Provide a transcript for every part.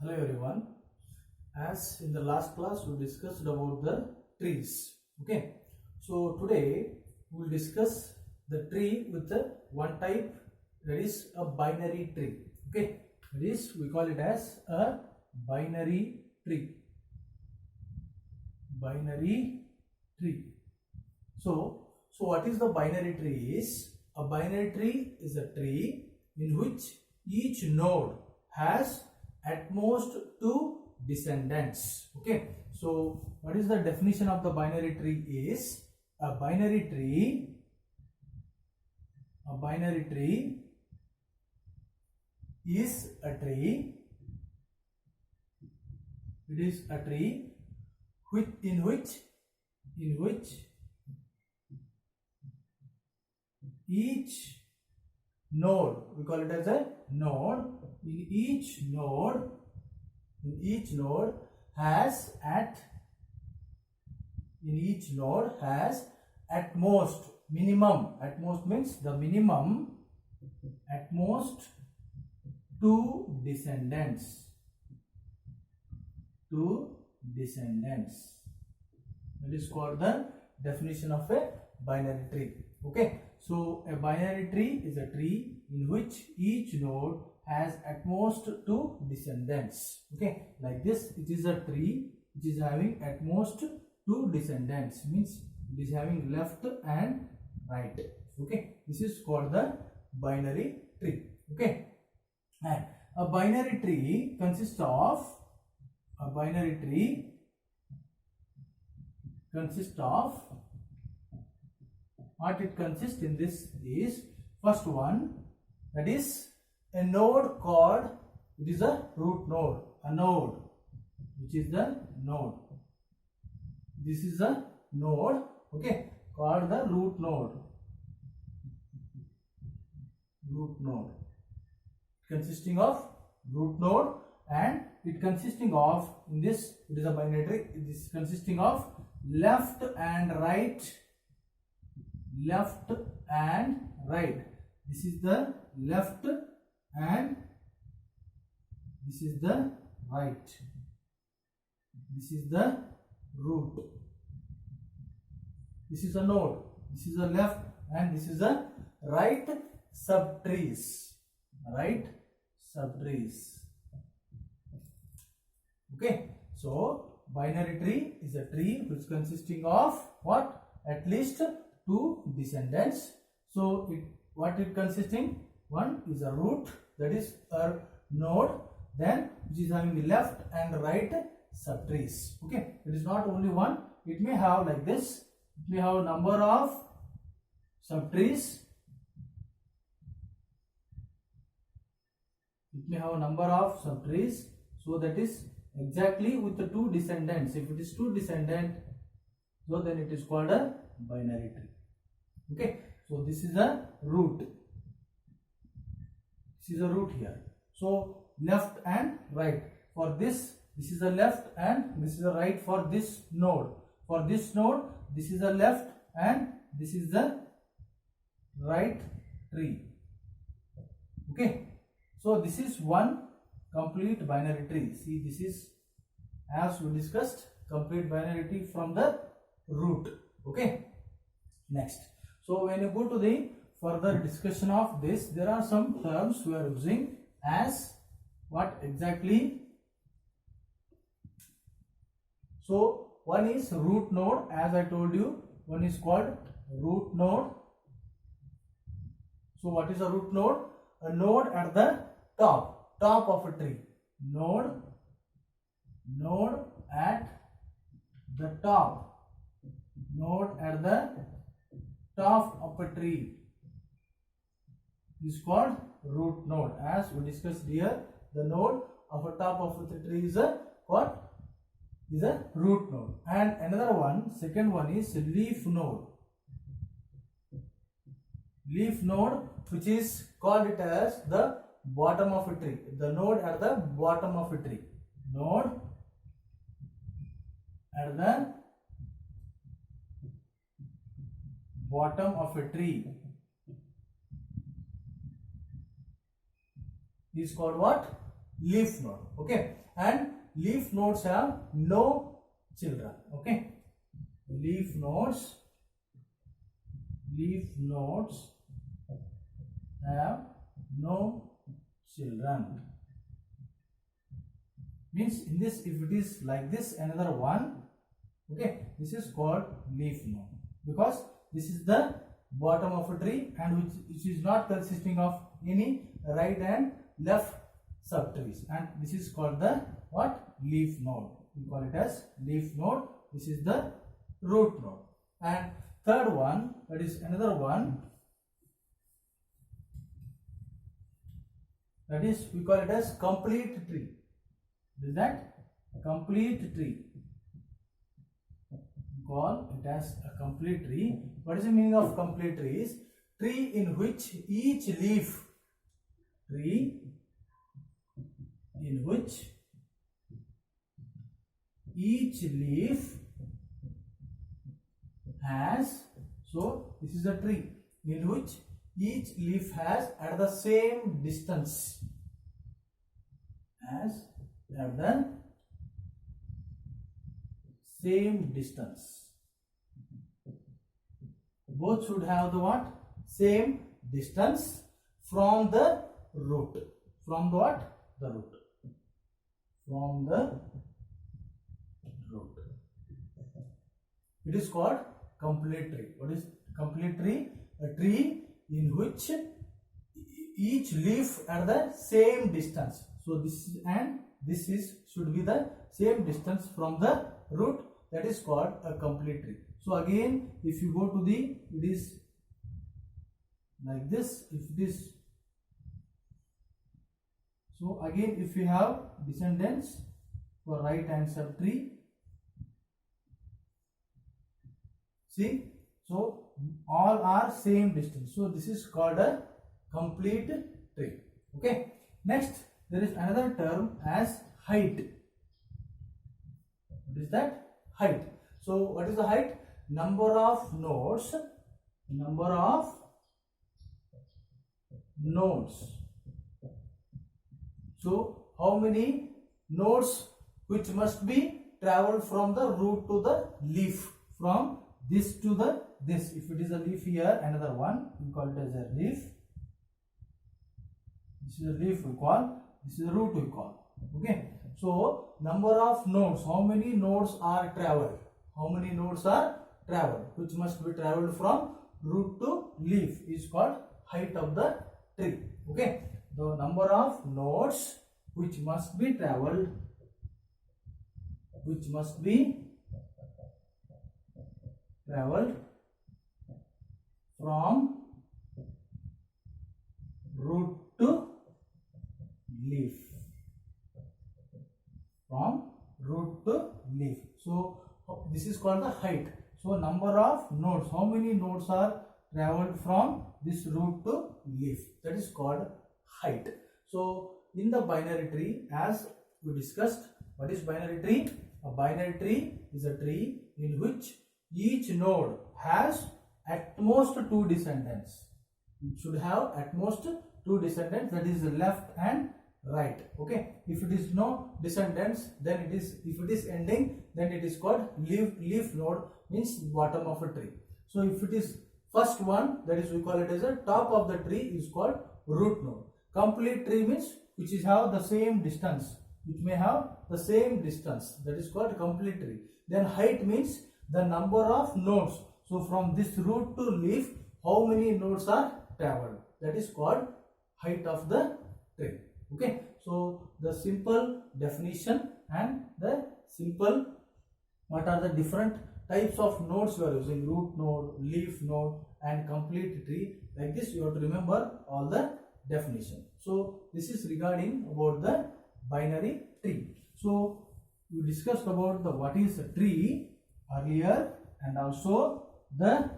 Hello everyone. As in the last class we discussed about the trees. Okay. So today we will discuss the tree with the one type, that is a binary tree. Okay. That is, we call it as a binary tree. Binary tree. So what is the binary tree is? A binary tree is a tree in which each node has at most two descendants. Okay. So what is the definition of the binary tree is? A binary tree is a tree. It is a tree in which each node, we call it as a node, in each node has at most, minimum, at most means the minimum, at most two descendants. That is called the definition of a binary tree. Okay. So a binary tree is a tree in which each node has at most two descendants. Okay. Like this, it is a tree which is having at most two descendants, means it is having left and right. Okay. This is called the binary tree. Okay. And a binary tree consists of what it consists in this is, first one, that is a node called, it is a root node, a node which is the node. This is a node, okay, called the root node. Consisting of root node, and it consisting of, in this, it is a binary tree, it is consisting of left and right. This is the left and this is the right. This is the root. This is a node. This is a left and this is a right subtrees. Okay. So binary tree is a tree which consisting of what? At least two descendants. So what it consisting? One is a root, that is a node, then which is having left and right subtrees. Okay. It is not only one, it may have like this, it may have a number of subtrees. So that is exactly with the two descendants. If it is two descendant, so then it is called a binary tree. Okay. So this is a root. This is a root here. So left and right. For this is the left and this is the right for this node. For this node, this is the left and this is the right tree. Okay. So this is one complete binary tree. See, this is, as we discussed, complete binary tree from the root. Okay. Next. So when you go to the further discussion of this, there are some terms we are using as what exactly. So one is root node, as I told you, one is called root node. So what is a root node? A node at the top of a tree. Node at the top. Of a tree is called root node. As we discussed here, the node of a top of the tree is a what? Is a root node. And another one, second one is leaf node. Leaf node, which is called it as the bottom of a tree. The node at the bottom of a tree. Node at the bottom of a tree is called what? leaf node. Okay, and leaf nodes have no children. Okay, leaf nodes have no children. Means in this, if it is like this, another one. Okay, this is called leaf node, because this is the bottom of a tree and which is not consisting of any right and left subtrees, and this is called the what? Leaf node. We call it as leaf node. This is the root node. And third one, that is another one, that is we call it as complete tree. Is that complete tree? We call it as a complete tree. What is the meaning of complete tree? Is tree in which each leaf has, so this is a tree in which each leaf has at the same distance both should have the what? Same distance from the root. From the what? The root. From the root. It is called complete tree. What is complete tree? A tree in which each leaf at the same distance. So this is, and this is should be the same distance from the root. That is called a complete tree. So again, if you go to the, it is like this. If it is, so again, if you have descendants for right hand subtree, see, so all are same distance. So this is called a complete tree. Okay. Next, there is another term as height. What is that? Height. So what is the height? Number of nodes. So how many nodes which must be traveled from the root to the leaf, from this to the this. If it is a leaf here, another one, we call it as a leaf. This is a leaf we call, this is a root we call. Okay. So number of nodes, how many nodes are traveled? How many nodes are traveled, which must be traveled from root to leaf, is called height of the tree. Okay. The number of nodes which must be traveled, from root to leaf. From root to leaf. So this is called the height. So number of nodes, how many nodes are traveled from this root to leaf, that is called height. So in the binary tree, as we discussed, what is binary tree? A binary tree is a tree in which each node has at most two descendants. It should have at most two descendants, that is left and right. Okay. If it is no descendants, then it is, if it is ending, then it is called leaf node, means bottom of a tree. So if it is first one, that is we call it as a top of the tree, is called root node. Complete tree means which is have the same distance, which may have the same distance, that is called complete tree. Then height means the number of nodes. So from this root to leaf, how many nodes are traveled, that is called height of the tree. Okay. So the simple definition and the simple, what are the different types of nodes we are using: root node, leaf node, and complete tree. Like this you have to remember all the definition. So this is regarding about the binary tree. So we discussed about the what is a tree earlier, and also the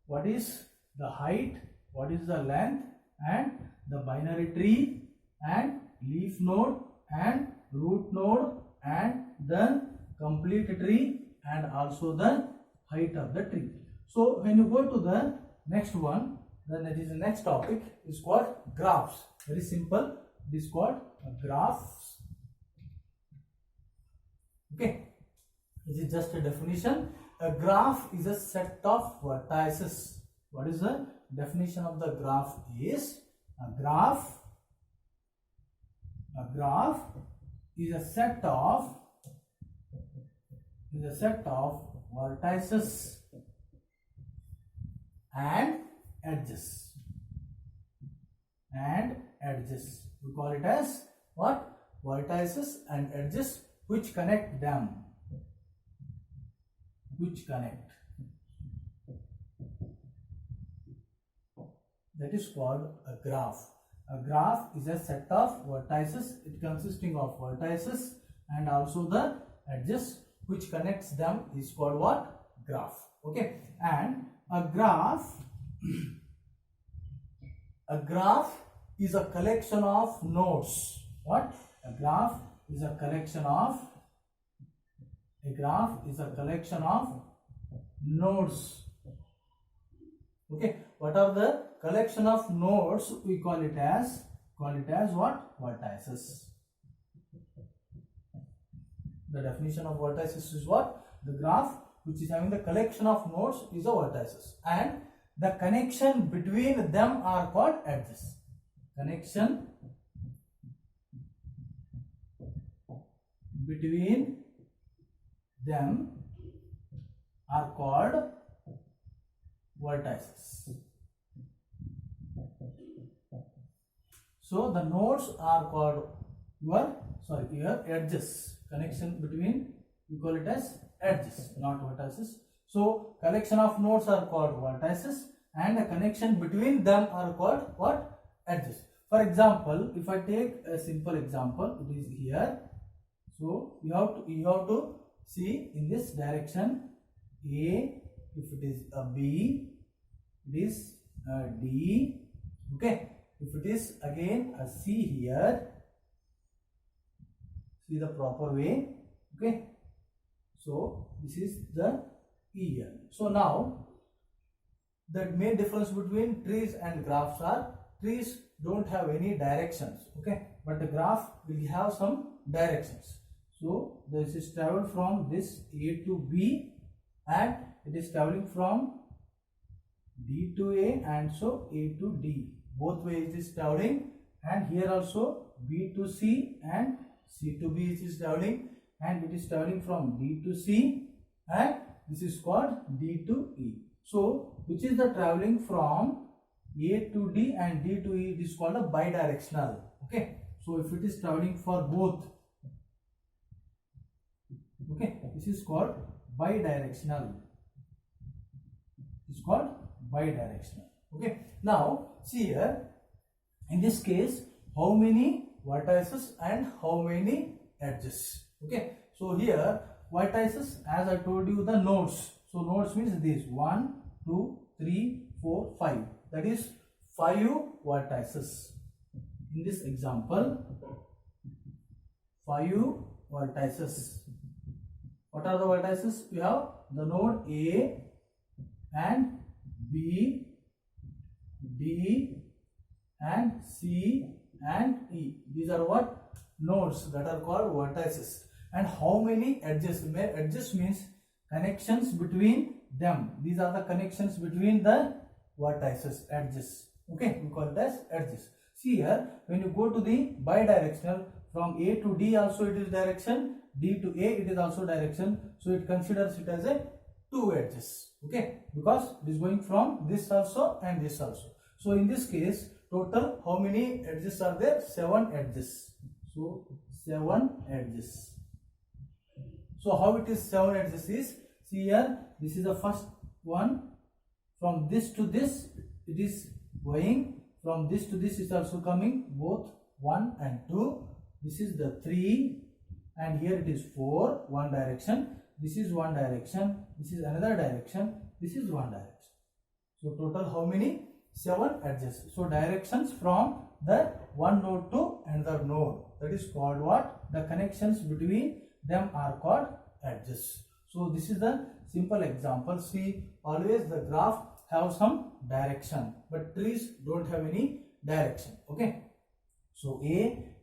what is the height, what is the length, and the binary tree, and leaf node, and root node, and the complete tree, and also the height of the tree. So when you go to the next one, then that is the next topic is called graphs. Very simple. it is called a graph. Okay, this is just a definition. A graph is a set of vertices. What is the definition of the graph? Is a graph is a set of vertices and edges. We call it as what? Vertices and edges which connect them. That is called a graph. A graph is a set of vertices. It consisting of vertices and also the edges which connects them is called what? Graph. Okay, and a graph is a collection of nodes. What? A graph is a collection of nodes. Okay, what are the collection of nodes? We call it as what? Vertices. The definition of vertices is what? The graph which is having the collection of nodes is the vertices, and the connection between them are called edges. Connection between them are called vertices. So the nodes are called your edges. Connection between, we call it as edges, not vertices. So collection of nodes are called vertices, and a connection between them are called what? Edges. For example, if I take a simple example, it is here. So you have to see in this direction A. If it is a B, it is a D. Okay. If it is again a C here, see the proper way. Okay. So this is the E here. So now the main difference between trees and graphs are, trees don't have any directions. Okay, but the graph will have some directions. So this is traveled from this A to B, and it is traveling from D to A, and so A to D. Both ways it is traveling, and here also B to C and C to B it is traveling, and it is traveling from D to C, and this is called D to E. So which is the traveling from A to D and D to E, it is called a bidirectional. Okay, so if it is traveling for both, okay, this is called bidirectional. It's called bidirectional. Okay, now see here, in this case, how many vertices and how many edges? Okay, so here vertices, as I told you, the nodes. So nodes means this 1, 2, 3, 4, 5. That is 5 vertices. In this example, 5 vertices. What are the vertices? We have the node A and B, D and C and E. These are what? Nodes that are called vertices. And how many edges? Edges means connections between them. These are the connections between the vertices, edges. Okay, we call it as edges. See here, when you go to the bidirectional, from A to D also it is direction, D to A it is also direction. So it considers it as a 2 edges. Okay, because it is going from this also and this also. So in this case, total how many edges are there? 7 edges. So 7 edges. So how it is 7 edges is, see here, this is the first one. From this to this it is going, from this to this is also coming, both 1 and 2. This is the 3, and here it is 4, one direction. This is one direction, this is another direction, this is one direction. So total how many? 7 edges. So directions from the one node to another node, that is called what? The connections between them are called edges. So this is the simple example. See, always the graph have some direction, but trees don't have any direction. Okay, So A,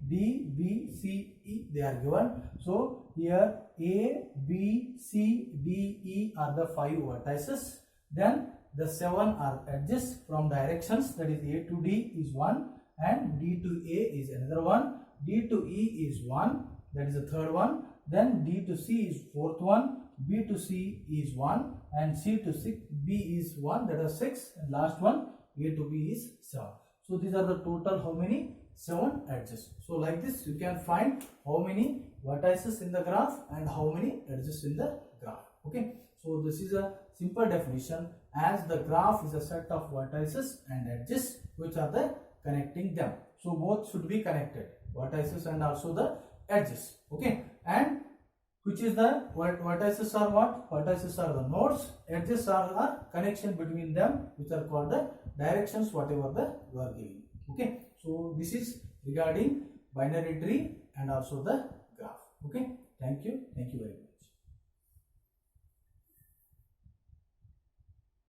D, B, C, E, they are given. So here A, B, C, D, E are the 5 vertices. Then the 7 are edges from directions, that is A to D is 1 and D to A is another one. D to E is 1, that is the third one. Then D to C is fourth one. B to C is 1 and C to B is 1, that is 6, and last one A to B is 7. So these are the total how many? 7 edges. So like this you can find how many vertices in the graph and how many edges in the graph. Okay. So this is a simple definition, as the graph is a set of vertices and edges which are the connecting them. So both should be connected, vertices and also the edges. Okay. And which is the vertices are what? Vertices are the nodes, edges are connection between them, which are called the directions, whatever the you are giving. Okay. So this is regarding binary tree and also the graph. Okay. Thank you very much.